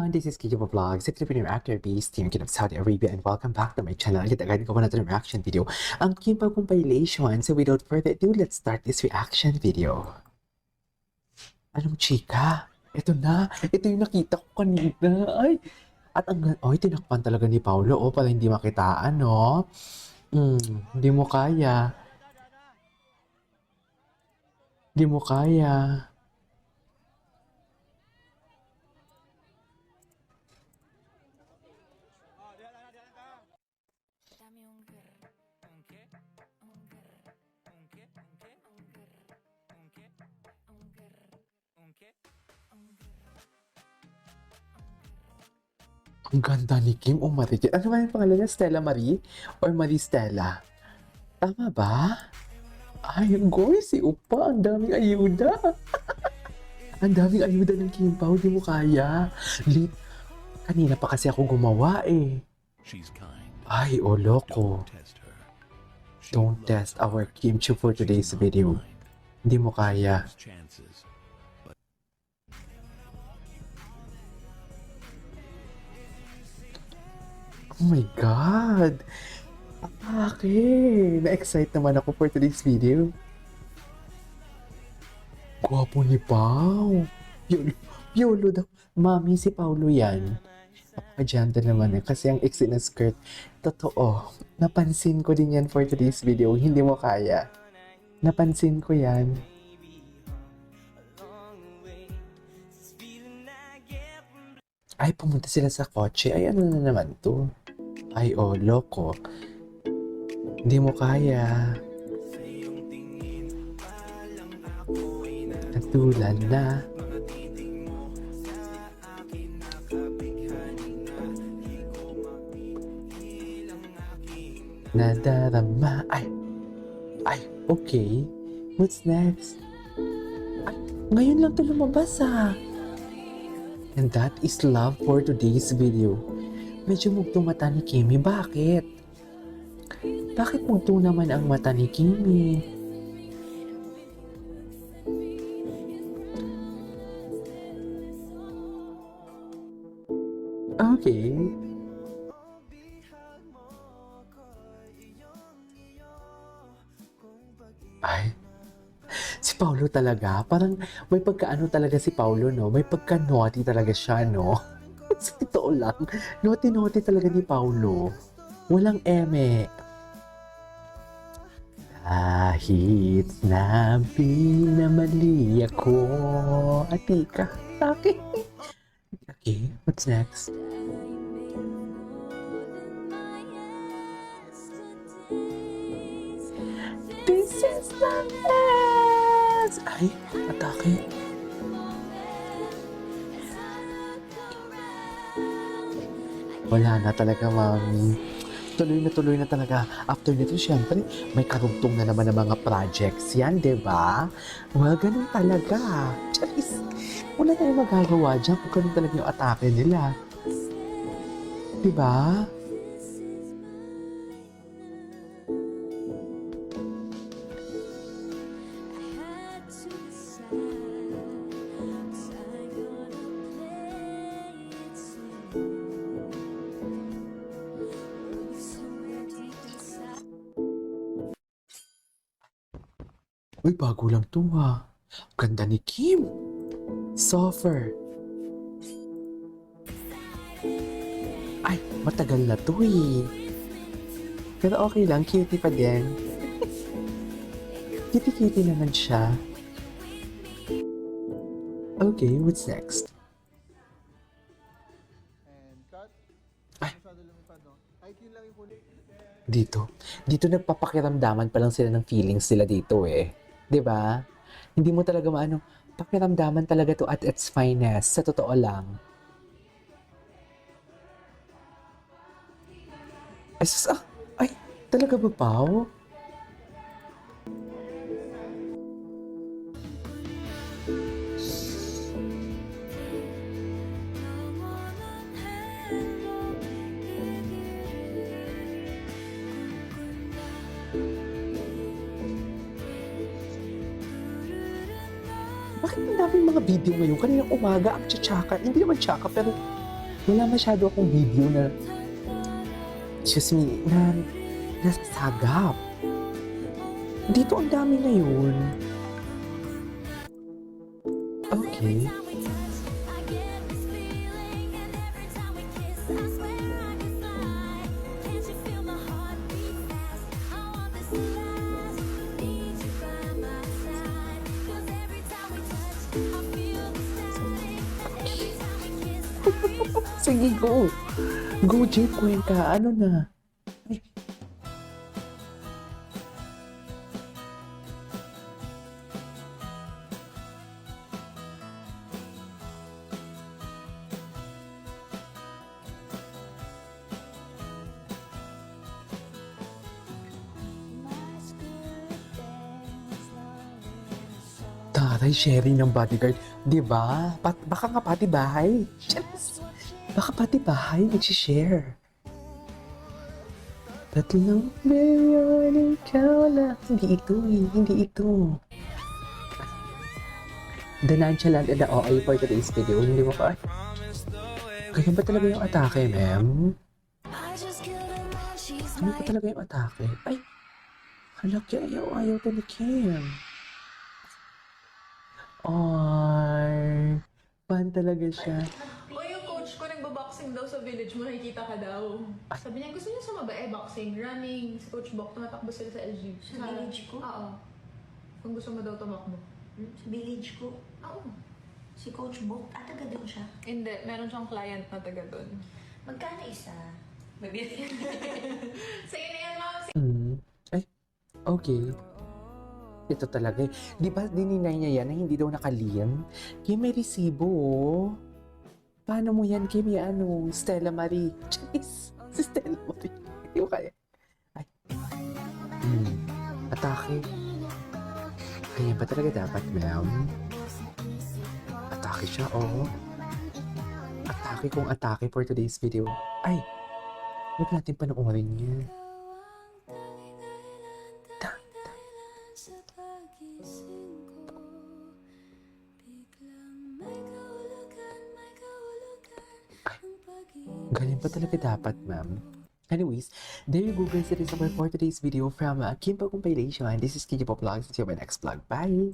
everyone, this is Kiko Vlogs, a Filipino actor based here in Saudi Arabia, and welcome back to my channel. Agad-agad ko na ito reaction video, ang Kimpa compilation. So without further ado, let's start this reaction video. Anong chika? Ito na, ito yung nakita ko kanina. Ay, at ang, tinakpan talaga ni Paulo, para hindi makitaan, no? Hindi mo kaya. Hindi mo kaya. Ang ganda ni Kim o Marie. Ano ba yung pangalan niya? Stella Marie? Or Marie Stella? Tama ba? Ay, goy, si Upa. Ang daming ayuda. Ang daming ayuda ng Kim Pao. Di mo kaya. Late. Kanina pa kasi ako gumawa eh. Ay, loko. Don't test our kimchi for today's video. Hindi mo kaya. Oh my God! Atake! Na-excite naman ako for today's video. Gwapo ni Pao. Piolo daw. Mami, si Paulo yan. Napaka-ganda naman eh. Kasi ang iksi na skirt, totoo. Napansin ko din yan for today's video. Hindi mo kaya. Napansin ko yan. Ay, pumunta sila sa kotse. Ay, ano na naman to? Ay, loko. Hindi mo kaya. Natulan na. Nadarama. Ay, okay. What's next? Ay, ngayon lang to lumabas ah. And that is love for today's video. Medyo mugtong mata ni Kimi. Bakit? Bakit mugtong naman ang mata ni Kimi? Okay. Ay, si Paulo talaga, parang may pagkaano talaga si Paulo, no? May pagka-naughty talaga siya, no? Sa totoo lang, naughty-naughty talaga ni Paulo. Walang eme. Kahit na pinamali ako. Atika. Okay. Okay, what's next? This is the best! Ay, atake. Wala na talaga, mami. Tuloy na talaga. After nito, syempre, may karugtong na naman ng mga projects yan, diba? Well, ganun talaga. Charis, wala tayong magagawa dyan kung ganun talaga yung atake nila. Diba? Uy, bago lang to ha. Ganda ni Kim. Softer. Ay, matagal na to eh. Pero okay lang, cutie pa din. Cutie-cutie naman siya. Okay, what's next? Ay. Dito nagpapakiramdaman pa lang sila ng feelings sila dito eh. 'Di ba? Hindi mo talaga maano, pakiramdaman talaga to at its finest, sa totoo lang. Ay, talaga ba, Pao? Bakit ang daming mga video ngayon? Kaninang umaga ang tsatsaka. Hindi naman tsaka, pero wala masyado akong video na, excuse me, na nasagap. Dito ang dami ngayon. Okay. Sige, go. Go, Jake, Cuenca. Ano na? Ay. Taray, sharing ng bodyguard. Di ba? Baka nga pati bahay. Yes. Baka pati bahay nagsishare. Tatlong milyon ikaw lang. Hindi ito eh. Hindi ito. The nonchalant and the OA for today's video. Hindi mo ka? Ganyan ba talaga yung atake, ma'am? Ganyan ba talaga yung atake? Ay! Halaki, ayaw to ni Kim. Ay! Fan talaga siya. O yung coach ko nagbo-boxing daw sa village mo, nakikita ka daw. Sabi niya, gusto niya sumaba boxing, running. Si Coach Bok, tumatakbo sila sa LG. Sa village ko? Oo. Kung gusto mo daw tumakbo. Sa village ko? Oo. Si Coach Bok, taga doon siya. Hindi, meron siyang client na taga doon. Magkano isa? Sige na yan, ma'am. Ay, okay. Ito talaga eh. Di ba dininay niya yan na hindi daw nakalien? Kim, may resibo oh. Paano mo yan, Kim? Yan, ano? Stella Marie. Jeez, si Stella Marie. Hindi ko kaya. Ay. Atake. Kaya ba talaga dapat, ma'am? Atake siya, oh. Atake kung atake for today's video. Ay. Huwag natin panoorin niya. Ganyan pa talaga dapat, ma'am. Anyways, there you go guys. That is all for today's video from Kim Pa Compilation. This is Kiji Pop Vlogs. See you in my next vlog. Bye!